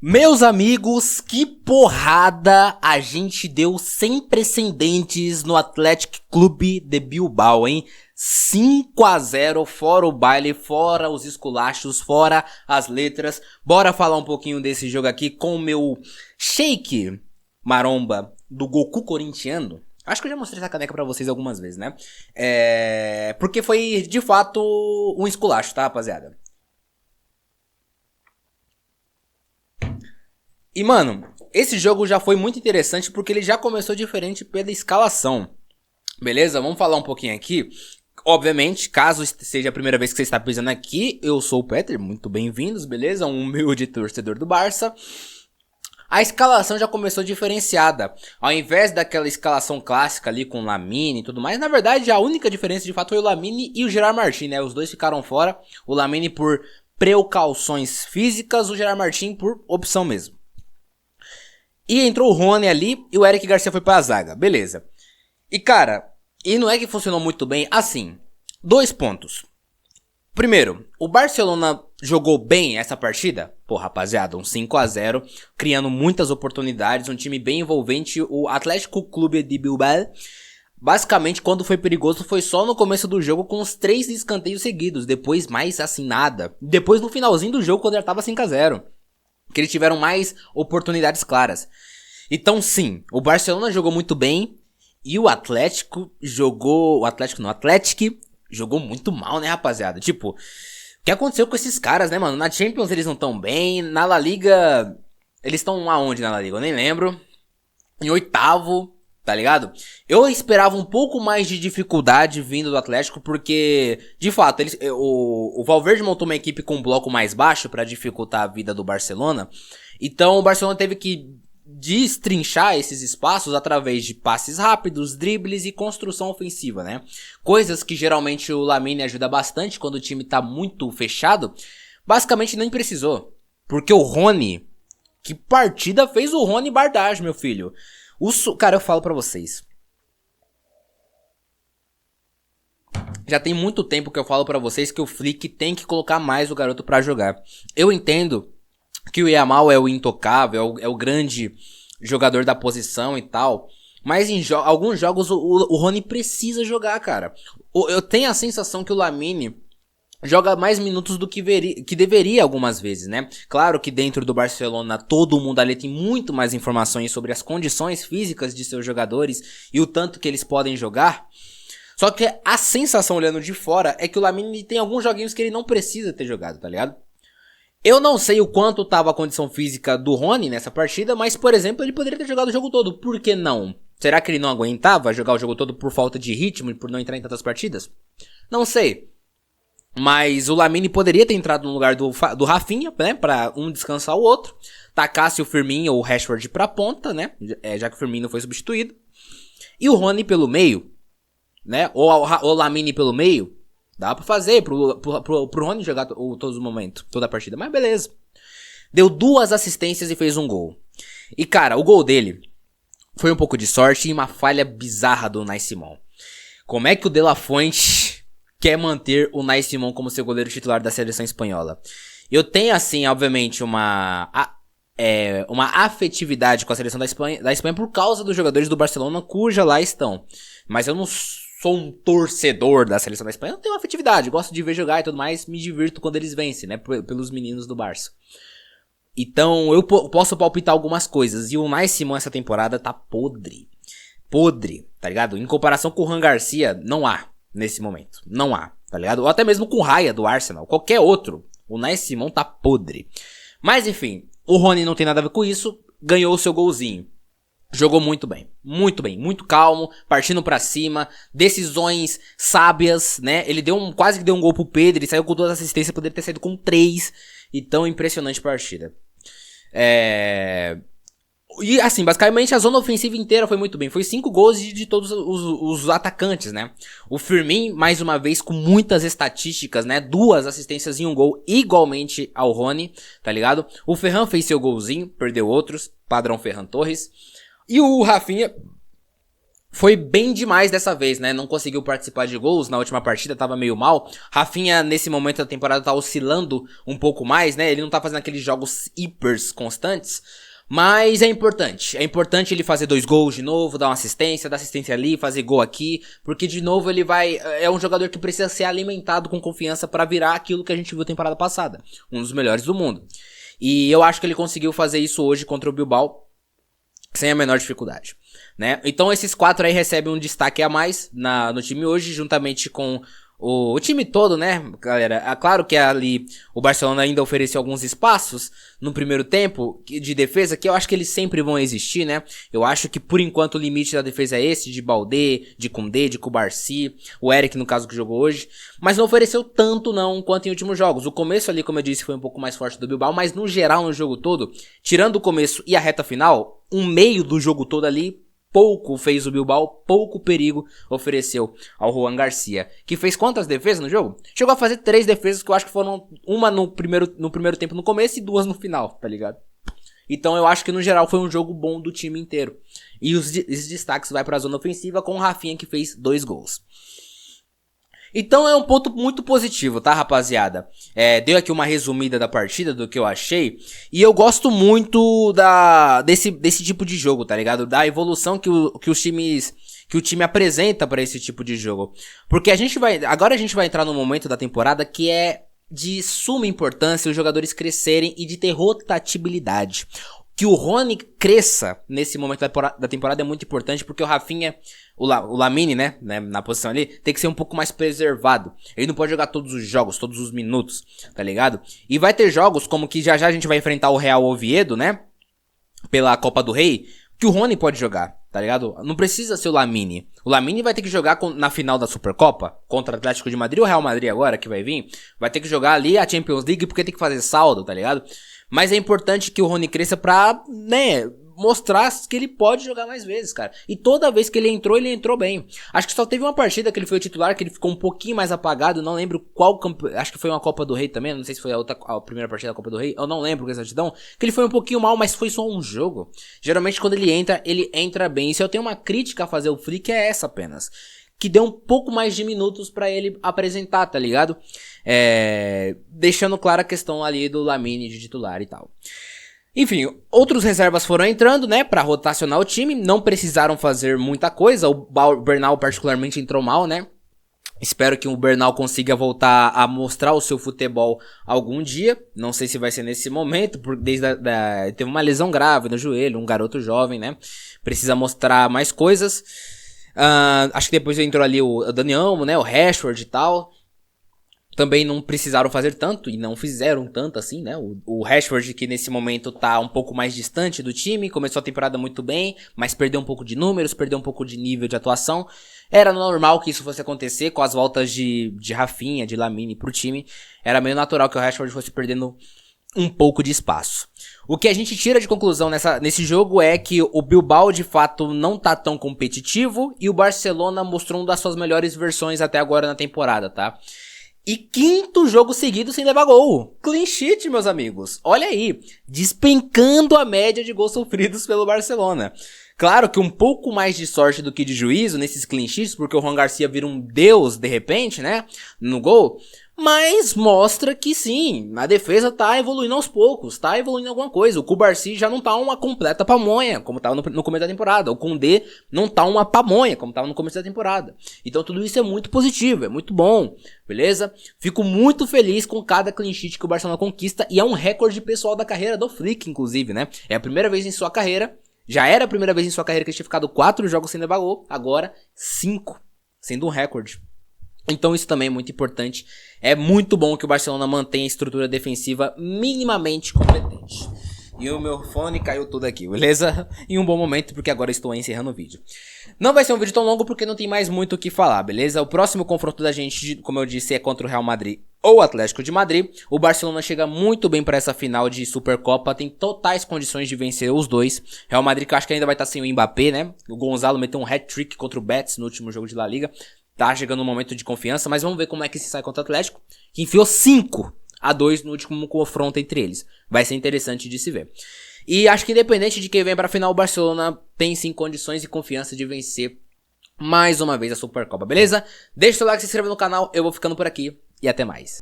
Meus amigos, que porrada a gente deu sem precedentes no Athletic Clube de Bilbao, hein? 5-0, fora o baile, fora os esculachos, fora as letras. Bora falar um pouquinho desse jogo aqui com o meu shake maromba do Goku corintiano. Acho que eu já mostrei essa caneca pra vocês algumas vezes, né? Porque foi, de fato, um esculacho, tá, rapaziada? E, mano, esse jogo já foi muito interessante porque ele já começou diferente pela escalação. Beleza? Vamos falar um pouquinho aqui. Obviamente, caso seja a primeira vez que você está pisando aqui, eu sou o Peter, muito bem-vindos, beleza? Um humilde torcedor do Barça. A escalação já começou diferenciada. Ao invés daquela escalação clássica ali com o Lamine e tudo mais, na verdade a única diferença de fato foi o Lamine e o Gerard Martin, né? Os dois ficaram fora. O Lamine por precauções físicas, o Gerard Martin por opção mesmo. E entrou o Rony ali e o Eric Garcia foi pra zaga. Beleza. E cara, e não é que funcionou muito bem assim. 2 pontos. Primeiro, o Barcelona jogou bem essa partida? Pô, rapaziada, um 5-0, criando muitas oportunidades, um time bem envolvente. O Atlético Clube de Bilbao, basicamente, quando foi perigoso, foi só no começo do jogo com os 3 escanteios seguidos. Depois, mais assim, nada. Depois, no finalzinho do jogo, quando já tava 5-0. Que eles tiveram mais oportunidades claras. Então sim, o Barcelona jogou muito bem. E o Atlético jogou... O Atlético jogou muito mal, né, rapaziada? Tipo, o que aconteceu com esses caras, né, mano? Na Champions eles não tão bem. Na La Liga... Eles estão aonde na La Liga? Eu nem lembro. Em 8º, tá ligado? Eu esperava um pouco mais de dificuldade vindo do Atlético, porque, de fato, o Valverde montou uma equipe com um bloco mais baixo pra dificultar a vida do Barcelona. Então o Barcelona teve que destrinchar esses espaços através de passes rápidos, dribles e construção ofensiva, né? Coisas que geralmente o Lamine ajuda bastante quando o time tá muito fechado. Basicamente nem precisou, porque o Rony... Que partida fez o Rony Bardage, meu filho? Cara, eu falo pra vocês. Já tem muito tempo que eu falo pra vocês que o Flick tem que colocar mais o garoto pra jogar. Eu entendo que o Yamal é o intocável, é o grande jogador da posição e tal. Mas em alguns jogos o Rony precisa jogar, cara. Eu tenho a sensação que o Lamine joga mais minutos do que deveria algumas vezes, né? Claro que dentro do Barcelona todo mundo ali tem muito mais informações sobre as condições físicas de seus jogadores e o tanto que eles podem jogar. Só que a sensação olhando de fora é que o Lamine tem alguns joguinhos que ele não precisa ter jogado, tá ligado? Eu não sei o quanto tava a condição física do Rony nessa partida, mas, por exemplo, ele poderia ter jogado o jogo todo. Por que não? Será que ele não aguentava jogar o jogo todo por falta de ritmo e por não entrar em tantas partidas? Não sei. Mas o Lamine poderia ter entrado no lugar do Rafinha, né? Pra um descansar o outro. Tacasse o Firmino ou o Rashford pra ponta, né? Já que o Firmino foi substituído. E o Rony pelo meio, né? Ou o Lamine pelo meio. Dá pra fazer pro Rony jogar todos os momentos, toda a partida. Mas beleza. Deu 2 assistências e fez um gol. E cara, o gol dele foi um pouco de sorte e uma falha bizarra do Unai Simón. Como é que o De La Fuente quer manter o Unai Simón como seu goleiro titular da seleção espanhola? Eu tenho, assim, obviamente, uma afetividade com a seleção da Espanha por causa dos jogadores do Barcelona cuja lá estão. Mas eu não sou um torcedor da seleção da Espanha. Eu não tenho afetividade, gosto de ver jogar e tudo mais, me divirto quando eles vencem, né, pelos meninos do Barça. Então eu posso palpitar algumas coisas. E o Unai Simón essa temporada tá podre, tá ligado? Em comparação com o Ryan Garcia, não há. Nesse momento. Não há, tá ligado? Ou até mesmo com o Raya do Arsenal. Qualquer outro. O Unai Simón tá podre. Mas enfim. O Rony não tem nada a ver com isso. Ganhou o seu golzinho. Jogou muito bem. Muito calmo. Partindo pra cima. Decisões sábias, né? Ele quase que deu um gol pro Pedro. Ele saiu com 2 assistências. Poderia ter saído com 3. E tão impressionante partida. E assim, basicamente a zona ofensiva inteira foi muito bem. Foi 5 gols de todos os atacantes, né? O Firmino, mais uma vez, com muitas estatísticas, né? 2 assistências e 1 gol, igualmente ao Rony, tá ligado? O Ferran fez seu golzinho, perdeu outros, padrão Ferran Torres. E o Rafinha foi bem demais dessa vez, né? Não conseguiu participar de gols na última partida, tava meio mal. Rafinha, nesse momento da temporada, tá oscilando um pouco mais, né? Ele não tá fazendo aqueles jogos hipers constantes. Mas é importante ele fazer 2 gols de novo, dar uma assistência, dar assistência ali, fazer gol aqui, porque de novo ele é um jogador que precisa ser alimentado com confiança pra virar aquilo que a gente viu temporada passada, um dos melhores do mundo. E eu acho que ele conseguiu fazer isso hoje contra o Bilbao sem a menor dificuldade, né? Então esses 4 aí recebem um destaque a mais no time hoje, juntamente com o time todo, né, galera? É claro que ali o Barcelona ainda ofereceu alguns espaços no primeiro tempo de defesa, que eu acho que eles sempre vão existir, né? Eu acho que por enquanto o limite da defesa é esse, de Baldé, de Koundé, de Cubarsí, o Eric no caso que jogou hoje, mas não ofereceu tanto não quanto em últimos jogos. O começo ali, como eu disse, foi um pouco mais forte do Bilbao, mas no geral, no jogo todo, tirando o começo e a reta final, um meio do jogo todo ali, pouco fez o Bilbao, pouco perigo ofereceu ao Juan Garcia, que fez quantas defesas no jogo? Chegou a fazer 3 defesas, que eu acho que foram uma no primeiro tempo no começo e 2 no final, tá ligado? Então eu acho que no geral foi um jogo bom do time inteiro. E os destaques vai pra zona ofensiva com o Rafinha, que fez 2 gols. Então é um ponto muito positivo, tá, rapaziada? Deu aqui uma resumida da partida, do que eu achei. E eu gosto muito desse tipo de jogo, tá ligado? Da evolução que o time apresenta pra esse tipo de jogo. Porque agora a gente vai entrar num momento da temporada que é de suma importância os jogadores crescerem e de ter rotatibilidade. Que o Rony cresça nesse momento da temporada é muito importante, porque o Rafinha, o Lamine, né, na posição ali, tem que ser um pouco mais preservado. Ele não pode jogar todos os jogos, todos os minutos, tá ligado? E vai ter jogos como que já a gente vai enfrentar o Real Oviedo, né, pela Copa do Rei, que o Rony pode jogar, tá ligado? Não precisa ser o Lamine. O Lamine vai ter que jogar na final da Supercopa, contra o Atlético de Madrid, ou Real Madrid agora, que vai vir, vai ter que jogar ali a Champions League, porque tem que fazer saldo, tá ligado? Mas é importante que o Rony cresça pra, né, mostrar que ele pode jogar mais vezes, cara. E toda vez que ele entrou bem. Acho que só teve uma partida que ele foi o titular, que ele ficou um pouquinho mais apagado, não lembro qual acho que foi uma Copa do Rei também, não sei se foi a primeira partida da Copa do Rei, eu não lembro com exatidão, que ele foi um pouquinho mal, mas foi só um jogo. Geralmente quando ele entra bem. E se eu tenho uma crítica a fazer o Flick é essa apenas. Que deu um pouco mais de minutos pra ele apresentar, tá ligado? Deixando clara a questão ali do Lamine de titular e tal. Enfim, outros reservas foram entrando, né, pra rotacionar o time, não precisaram fazer muita coisa, o Bernal particularmente entrou mal, né? Espero que o Bernal consiga voltar a mostrar o seu futebol algum dia, não sei se vai ser nesse momento, porque teve uma lesão grave no joelho, um garoto jovem, né, precisa mostrar mais coisas. Acho que depois entrou ali o Dani Olmo, né, o Rashford e tal. Também não precisaram fazer tanto, e não fizeram tanto assim, né? O Rashford, que nesse momento tá um pouco mais distante do time, começou a temporada muito bem, mas perdeu um pouco de números, perdeu um pouco de nível de atuação. Era normal que isso fosse acontecer com as voltas de Rafinha, de Lamine pro time. Era meio natural que o Rashford fosse perdendo um pouco de espaço. O que a gente tira de conclusão nesse jogo é que o Bilbao de fato não tá tão competitivo e o Barcelona mostrou uma das suas melhores versões até agora na temporada, tá? E 5º jogo seguido sem levar gol. Clean sheet, meus amigos. Olha aí, despencando a média de gols sofridos pelo Barcelona. Claro que um pouco mais de sorte do que de juízo nesses clean sheets, porque o Juan Garcia vira um deus de repente, né, no gol. Mas mostra que sim, a defesa tá evoluindo aos poucos, tá evoluindo alguma coisa. O Cubarsí já não tá uma completa pamonha, como tava no começo da temporada. O Koundé não tá uma pamonha, como tava no começo da temporada. Então tudo isso é muito positivo, é muito bom, beleza? Fico muito feliz com cada clean sheet que o Barcelona conquista, e é um recorde pessoal da carreira do Flick, inclusive, né? É a primeira vez em sua carreira, já era a primeira vez em sua carreira que ele tinha ficado 4 jogos sem levar gol, agora 5, sendo um recorde. Então isso também é muito importante. É muito bom que o Barcelona mantenha a estrutura defensiva minimamente competente. E o meu fone caiu tudo aqui, beleza? Em um bom momento, porque agora estou encerrando o vídeo. Não vai ser um vídeo tão longo porque não tem mais muito o que falar, beleza? O próximo confronto da gente, como eu disse, é contra o Real Madrid ou Atlético de Madrid. O Barcelona chega muito bem para essa final de Supercopa, tem totais condições de vencer os dois. Real Madrid que eu acho que ainda vai estar sem o Mbappé, né? O Gonzalo meteu um hat-trick contra o Betis no último jogo de La Liga. Tá chegando um momento de confiança, mas vamos ver como é que se sai contra o Atlético, que enfiou 5-2 no último confronto entre eles. Vai ser interessante de se ver. E acho que independente de quem vem pra final, o Barcelona tem sim condições e confiança de vencer mais uma vez a Supercopa, beleza? Deixa o seu like, se inscreva no canal, eu vou ficando por aqui e até mais.